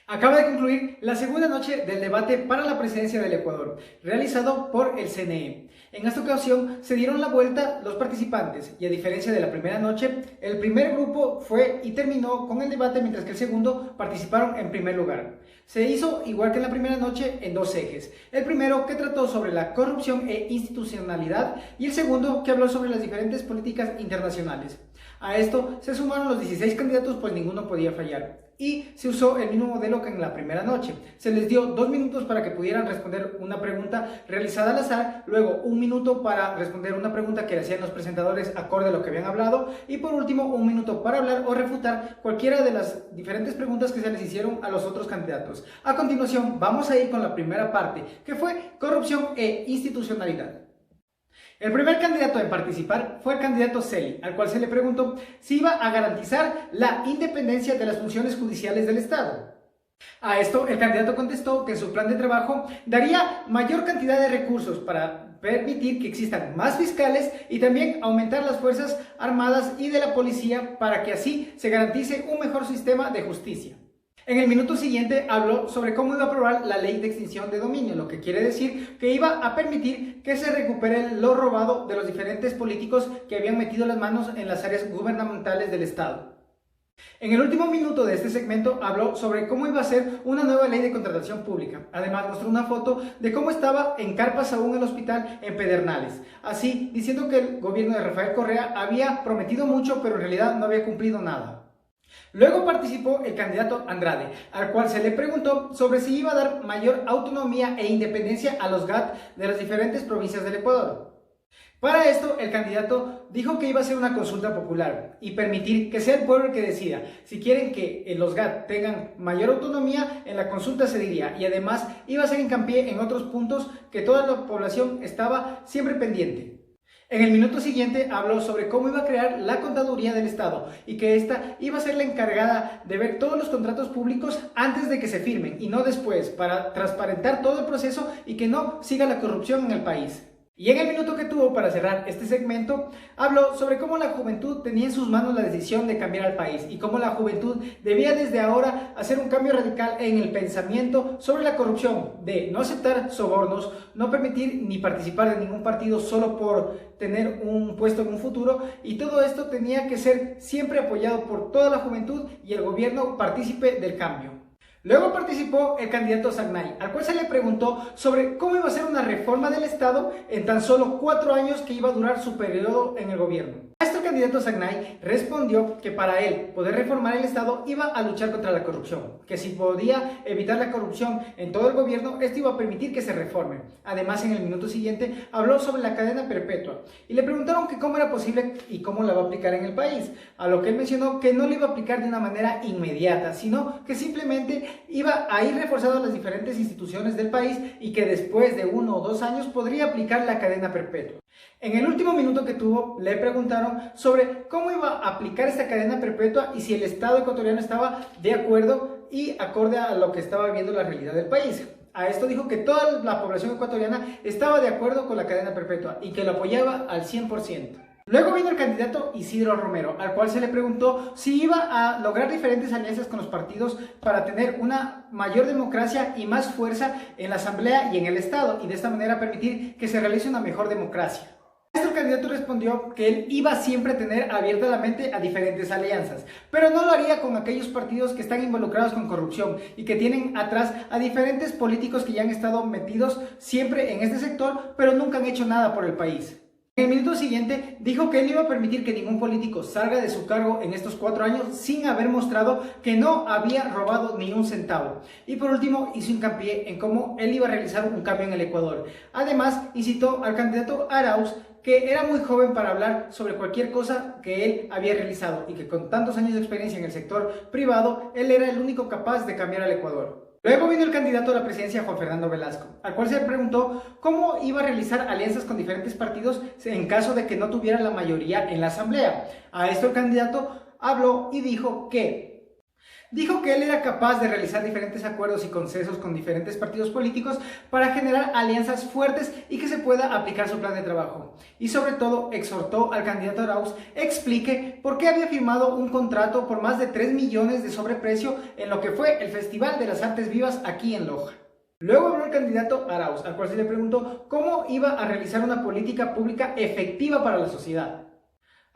Acaba de concluir la segunda noche del debate para la presidencia del Ecuador, realizado por el CNE. En esta ocasión se dieron la vuelta los participantes y a diferencia de la primera noche, el primer grupo fue y terminó con el debate mientras que el segundo participaron en primer lugar. Se hizo igual que en la primera noche en dos ejes. El primero que trató sobre la corrupción e institucionalidad y el segundo que habló sobre las diferentes políticas internacionales. A esto se sumaron los 16 candidatos pues ninguno podía fallar. Y se usó el mismo modelo que en la primera noche. Se les dio 2 minutos para que pudieran responder una pregunta realizada al azar, luego 1 minuto para responder una pregunta que le hacían los presentadores acorde a lo que habían hablado y por último 1 minuto para hablar o refutar cualquiera de las diferentes preguntas que se les hicieron a los otros candidatos. A continuación vamos a ir con la primera parte, que fue corrupción e institucionalidad. El primer candidato en participar fue el candidato Celi, al cual se le preguntó si iba a garantizar la independencia de las funciones judiciales del Estado. A esto, el candidato contestó que en su plan de trabajo daría mayor cantidad de recursos para permitir que existan más fiscales y también aumentar las fuerzas armadas y de la policía para que así se garantice un mejor sistema de justicia. En el minuto siguiente habló sobre cómo iba a aprobar la ley de extinción de dominio, lo que quiere decir que iba a permitir que se recupere lo robado de los diferentes políticos que habían metido las manos en las áreas gubernamentales del Estado. En el último minuto de este segmento habló sobre cómo iba a ser una nueva ley de contratación pública. Además mostró una foto de cómo estaba en carpas aún el hospital en Pedernales, así diciendo que el gobierno de Rafael Correa había prometido mucho pero en realidad no había cumplido nada. Luego participó el candidato Andrade, al cual se le preguntó sobre si iba a dar mayor autonomía e independencia a los GAT de las diferentes provincias del Ecuador. Para esto, el candidato dijo que iba a hacer una consulta popular y permitir que sea el pueblo el que decida. Si quieren que los GAT tengan mayor autonomía, en la consulta se diría. Y además iba a hacer hincapié en otros puntos que toda la población estaba siempre pendiente. En el minuto siguiente habló sobre cómo iba a crear la contaduría del Estado y que esta iba a ser la encargada de ver todos los contratos públicos antes de que se firmen y no después, para transparentar todo el proceso y que no siga la corrupción en el país. Y en el minuto que tuvo para cerrar este segmento, habló sobre cómo la juventud tenía en sus manos la decisión de cambiar al país y cómo la juventud debía desde ahora hacer un cambio radical en el pensamiento sobre la corrupción, de no aceptar sobornos, no permitir ni participar de ningún partido solo por tener un puesto en un futuro, y todo esto tenía que ser siempre apoyado por toda la juventud y el gobierno partícipe del cambio. Luego participó el candidato Zagnay, al cual se le preguntó sobre cómo iba a ser una reforma del Estado en tan solo 4 años que iba a durar su periodo en el gobierno. A esto el candidato Zagnay respondió que para él poder reformar el Estado iba a luchar contra la corrupción, que si podía evitar la corrupción en todo el gobierno, esto iba a permitir que se reforme. Además, en el minuto siguiente habló sobre la cadena perpetua y le preguntaron que cómo era posible y cómo la va a aplicar en el país, a lo que él mencionó que no lo iba a aplicar de una manera inmediata, sino que simplemente iba a ir reforzando las diferentes instituciones del país y que después de 1 o 2 años podría aplicar la cadena perpetua. En el último minuto que tuvo, le preguntaron sobre cómo iba a aplicar esta cadena perpetua y si el Estado ecuatoriano estaba de acuerdo y acorde a lo que estaba viendo la realidad del país. A esto dijo que toda la población ecuatoriana estaba de acuerdo con la cadena perpetua y que lo apoyaba al 100%. Luego vino el candidato Isidro Romero, al cual se le preguntó si iba a lograr diferentes alianzas con los partidos para tener una mayor democracia y más fuerza en la Asamblea y en el Estado, y de esta manera permitir que se realice una mejor democracia. A esto el candidato respondió que él iba siempre a tener abierta la mente a diferentes alianzas, pero no lo haría con aquellos partidos que están involucrados con corrupción y que tienen atrás a diferentes políticos que ya han estado metidos siempre en este sector, pero nunca han hecho nada por el país. En el minuto siguiente dijo que él iba a permitir que ningún político salga de su cargo en estos 4 años sin haber mostrado que no había robado ni un centavo. Y por último hizo hincapié en cómo él iba a realizar un cambio en el Ecuador. Además incitó al candidato Arauz, que era muy joven para hablar sobre cualquier cosa que él había realizado y que con tantos años de experiencia en el sector privado, él era el único capaz de cambiar al Ecuador. Luego vino el candidato a la presidencia Juan Fernando Velasco, al cual se le preguntó cómo iba a realizar alianzas con diferentes partidos en caso de que no tuviera la mayoría en la asamblea. A esto el candidato habló y dijo que Dijo que él era capaz de realizar diferentes acuerdos y consensos con diferentes partidos políticos para generar alianzas fuertes y que se pueda aplicar su plan de trabajo. Y sobre todo exhortó al candidato Arauz explique por qué había firmado un contrato por más de 3 millones de sobreprecio en lo que fue el Festival de las Artes Vivas aquí en Loja. Luego habló el candidato Arauz, al cual se le preguntó cómo iba a realizar una política pública efectiva para la sociedad.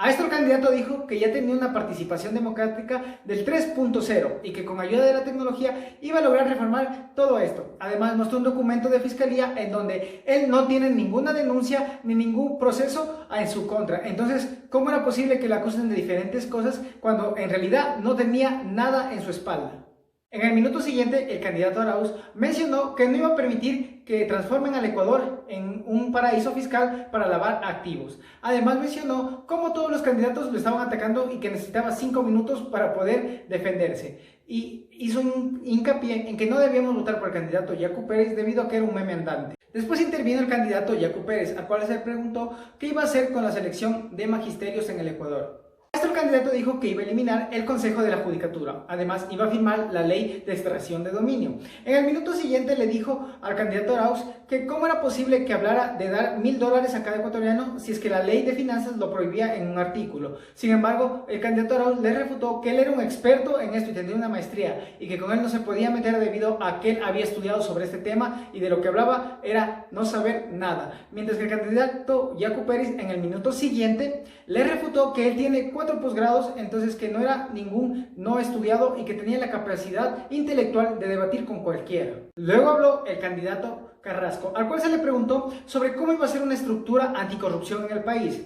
A esto el candidato dijo que ya tenía una participación democrática del 3.0 y que con ayuda de la tecnología iba a lograr reformar todo esto. Además mostró un documento de fiscalía en donde él no tiene ninguna denuncia ni ningún proceso en su contra. Entonces, ¿cómo era posible que la acusen de diferentes cosas cuando en realidad no tenía nada en su espalda? En el minuto siguiente, el candidato Arauz mencionó que no iba a permitir que transformen al Ecuador en un paraíso fiscal para lavar activos. Además mencionó cómo todos los candidatos lo estaban atacando y que necesitaba 5 minutos para poder defenderse. Y hizo un hincapié en que no debíamos votar por el candidato Yacu Pérez debido a que era un meme andante. Después intervino el candidato Yacu Pérez, al cual se le preguntó qué iba a hacer con la selección de magisterios en el Ecuador. El candidato dijo que iba a eliminar el Consejo de la Judicatura. Además, iba a firmar la ley de extracción de dominio. En el minuto siguiente le dijo al candidato Arauz que cómo era posible que hablara de dar $1000 a cada ecuatoriano si es que la ley de finanzas lo prohibía en un artículo. Sin embargo, el candidato Arauz le refutó que él era un experto en esto y tenía una maestría y que con él no se podía meter debido a que él había estudiado sobre este tema y de lo que hablaba era no saber nada. Mientras que el candidato Yacu Pérez en el minuto siguiente le refutó que él tiene 4 posgrados, entonces que no era ningún no estudiado y que tenía la capacidad intelectual de debatir con cualquiera. Luego habló el candidato Carrasco, al cual se le preguntó sobre cómo iba a ser una estructura anticorrupción en el país.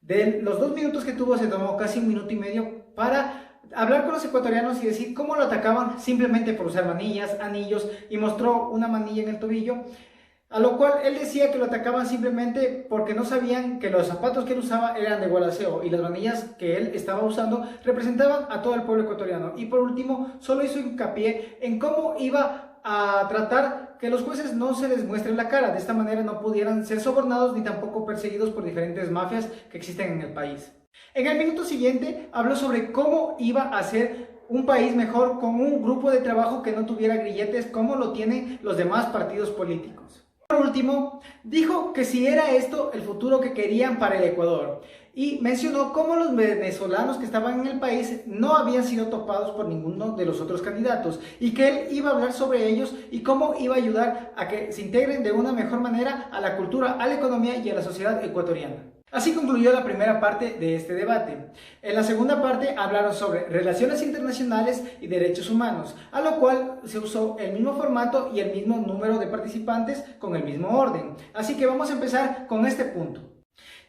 De los 2 minutos que tuvo, se tomó casi 1 minuto y medio para hablar con los ecuatorianos y decir cómo lo atacaban simplemente por usar manillas, anillos, y mostró una manilla en el tobillo. A lo cual él decía que lo atacaban simplemente porque no sabían que los zapatos que él usaba eran de gualaceo y las manillas que él estaba usando representaban a todo el pueblo ecuatoriano. Y por último, solo hizo hincapié en cómo iba a tratar que los jueces no se les muestren la cara. De esta manera no pudieran ser sobornados ni tampoco perseguidos por diferentes mafias que existen en el país. En el minuto siguiente habló sobre cómo iba a ser un país mejor con un grupo de trabajo que no tuviera grilletes como lo tienen los demás partidos políticos. Por último, dijo que si era esto el futuro que querían para el Ecuador y mencionó cómo los venezolanos que estaban en el país no habían sido topados por ninguno de los otros candidatos y que él iba a hablar sobre ellos y cómo iba a ayudar a que se integren de una mejor manera a la cultura, a la economía y a la sociedad ecuatoriana. Así concluyó la primera parte de este debate. En la segunda parte hablaron sobre relaciones internacionales y derechos humanos, a lo cual se usó el mismo formato y el mismo número de participantes con el mismo orden. Así que vamos a empezar con este punto.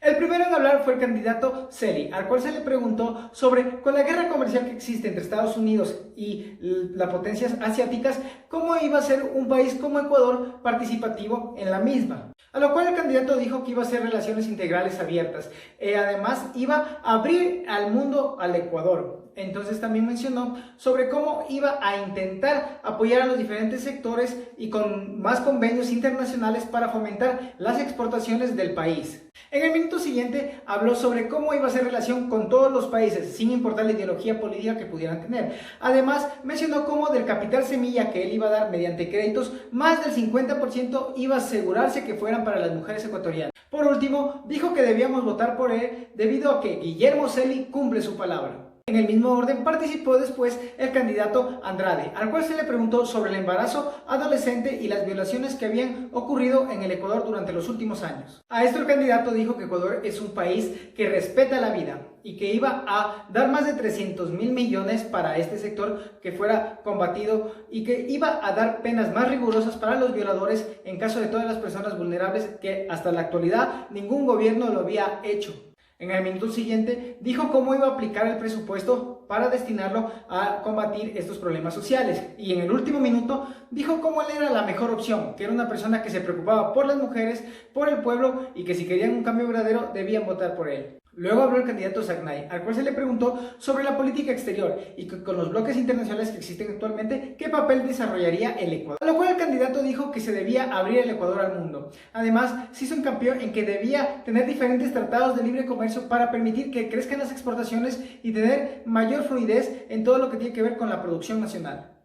El primero en hablar fue el candidato Celi, al cual se le preguntó sobre, con la guerra comercial que existe entre Estados Unidos y las potencias asiáticas, cómo iba a ser un país como Ecuador participativo en la misma. A lo cual el candidato dijo que iba a ser relaciones integrales abiertas. Además, iba a abrir al mundo al Ecuador. Entonces también mencionó sobre cómo iba a intentar apoyar a los diferentes sectores y con más convenios internacionales para fomentar las exportaciones del país. En el minuto siguiente habló sobre cómo iba a ser relación con todos los países, sin importar la ideología política que pudieran tener. Además, mencionó cómo del capital semilla que él iba a dar mediante créditos, más del 50% iba a asegurarse que fueran para las mujeres ecuatorianas. Por último, dijo que debíamos votar por él debido a que Guillermo Celi cumple su palabra. En el mismo orden participó después el candidato Andrade, al cual se le preguntó sobre el embarazo adolescente y las violaciones que habían ocurrido en el Ecuador durante los últimos años. A esto el candidato dijo que Ecuador es un país que respeta la vida y que iba a dar más de 300.000 millones para este sector que fuera combatido y que iba a dar penas más rigurosas para los violadores en caso de todas las personas vulnerables que hasta la actualidad ningún gobierno lo había hecho. En el minuto siguiente dijo cómo iba a aplicar el presupuesto para destinarlo a combatir estos problemas sociales. Y en el último minuto dijo cómo él era la mejor opción, que era una persona que se preocupaba por las mujeres, por el pueblo y que si querían un cambio verdadero debían votar por él. Luego habló el candidato Zagnay, al cual se le preguntó sobre la política exterior y que con los bloques internacionales que existen actualmente, ¿qué papel desarrollaría el Ecuador? A lo cual el candidato dijo que se debía abrir el Ecuador al mundo. Además, se hizo hincapié en que debía tener diferentes tratados de libre comercio para permitir que crezcan las exportaciones y tener mayor fluidez en todo lo que tiene que ver con la producción nacional.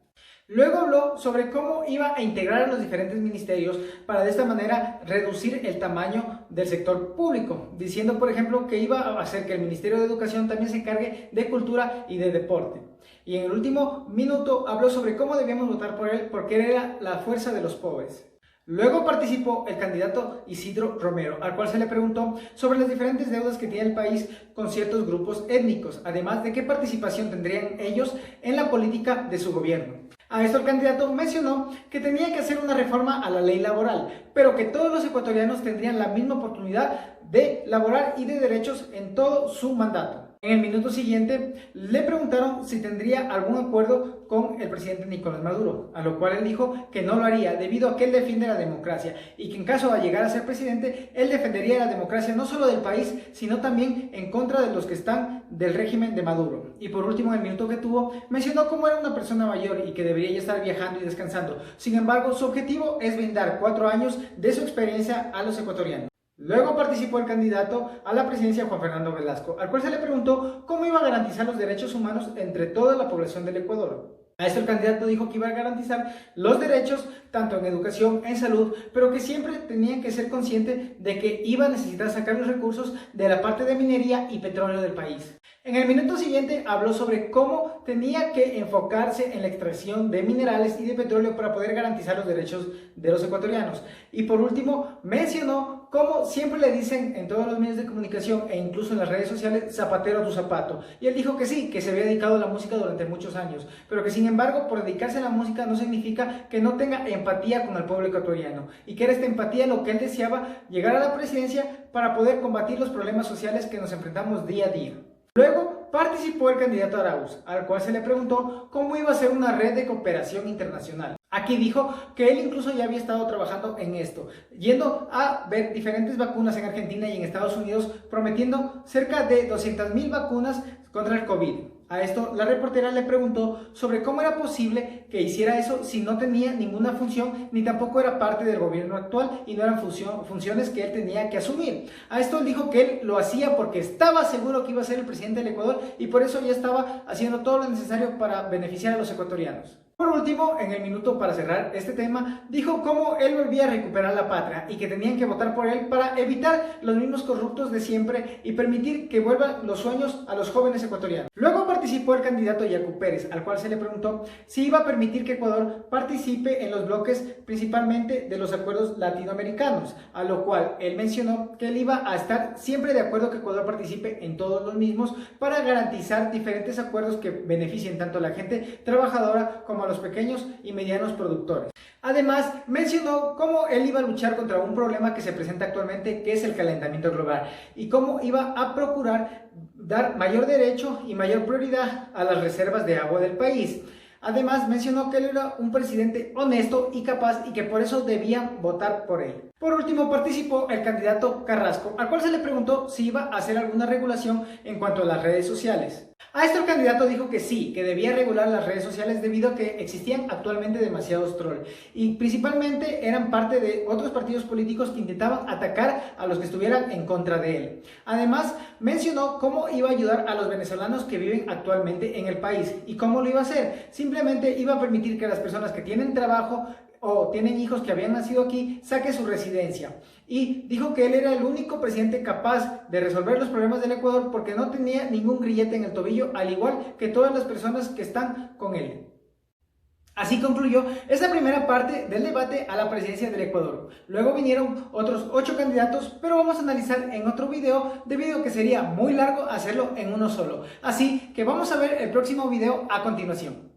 Luego habló sobre cómo iba a integrar a los diferentes ministerios para de esta manera reducir el tamaño del sector público, diciendo por ejemplo que iba a hacer que el Ministerio de Educación también se encargue de cultura y de deporte. Y en el último minuto habló sobre cómo debíamos votar por él porque él era la fuerza de los pobres. Luego participó el candidato Isidro Romero, al cual se le preguntó sobre las diferentes deudas que tiene el país con ciertos grupos étnicos, además de qué participación tendrían ellos en la política de su gobierno. A esto el candidato mencionó que tenía que hacer una reforma a la ley laboral, pero que todos los ecuatorianos tendrían la misma oportunidad de laborar y de derechos en todo su mandato. En el minuto siguiente le preguntaron si tendría algún acuerdo con el presidente Nicolás Maduro, a lo cual él dijo que no lo haría debido a que él defiende la democracia y que en caso de llegar a ser presidente, él defendería la democracia no solo del país, sino también en contra de los que están del régimen de Maduro. Y por último, en el minuto que tuvo, mencionó cómo era una persona mayor y que debería ya estar viajando y descansando. Sin embargo, su objetivo es brindar 4 años de su experiencia a los ecuatorianos. Luego participó el candidato a la presidencia Juan Fernando Velasco, al cual se le preguntó cómo iba a garantizar los derechos humanos entre toda la población del Ecuador. A esto el candidato dijo que iba a garantizar los derechos tanto en educación, en salud, pero que siempre tenían que ser conscientes de que iba a necesitar sacar los recursos de la parte de minería y petróleo del país. En el minuto siguiente habló sobre cómo tenía que enfocarse en la extracción de minerales y de petróleo para poder garantizar los derechos de los ecuatorianos. Y por último, mencionó cómo siempre le dicen en todos los medios de comunicación e incluso en las redes sociales, zapatero a tu zapato. Y él dijo que sí, que se había dedicado a la música durante muchos años, pero que sin embargo por dedicarse a la música no significa que no tenga empatía con el pueblo ecuatoriano. Y que era esta empatía lo que él deseaba llegar a la presidencia para poder combatir los problemas sociales que nos enfrentamos día a día. Luego participó el candidato Arauz, al cual se le preguntó cómo iba a ser una red de cooperación internacional. Aquí dijo que él incluso ya había estado trabajando en esto, yendo a ver diferentes vacunas en Argentina y en Estados Unidos, prometiendo cerca de 200.000 vacunas contra el COVID. A esto la reportera le preguntó sobre cómo era posible que hiciera eso si no tenía ninguna función ni tampoco era parte del gobierno actual y no eran funciones que él tenía que asumir. A esto él dijo que él lo hacía porque estaba seguro que iba a ser el presidente del Ecuador y por eso ya estaba haciendo todo lo necesario para beneficiar a los ecuatorianos. Por último, en el minuto para cerrar este tema, dijo cómo él volvía a recuperar la patria y que tenían que votar por él para evitar los mismos corruptos de siempre y permitir que vuelvan los sueños a los jóvenes ecuatorianos. Luego participó el candidato Yacu Pérez, al cual se le preguntó si iba a permitir que Ecuador participe en los bloques principalmente de los acuerdos latinoamericanos, a lo cual él mencionó que él iba a estar siempre de acuerdo que Ecuador participe en todos los mismos para garantizar diferentes acuerdos que beneficien tanto a la gente trabajadora como a los pequeños y medianos productores. Además, mencionó cómo él iba a luchar contra un problema que se presenta actualmente, que es el calentamiento global, y cómo iba a procurar dar mayor derecho y mayor prioridad a las reservas de agua del país. Además, mencionó que él era un presidente honesto y capaz y que por eso debían votar por él. Por último, participó el candidato Carrasco, al cual se le preguntó si iba a hacer alguna regulación en cuanto a las redes sociales. A esto el candidato dijo que sí, que debía regular las redes sociales debido a que existían actualmente demasiados trolls y principalmente eran parte de otros partidos políticos que intentaban atacar a los que estuvieran en contra de él. Además, mencionó cómo iba a ayudar a los venezolanos que viven actualmente en el país y cómo lo iba a hacer. Simplemente iba a permitir que las personas que tienen trabajo o tienen hijos que habían nacido aquí, saque su residencia. Y dijo que él era el único presidente capaz de resolver los problemas del Ecuador porque no tenía ningún grillete en el tobillo, al igual que todas las personas que están con él. Así concluyó esta primera parte del debate a la presidencia del Ecuador. Luego vinieron otros 8 candidatos, pero vamos a analizar en otro video debido a que sería muy largo hacerlo en uno solo. Así que vamos a ver el próximo video a continuación.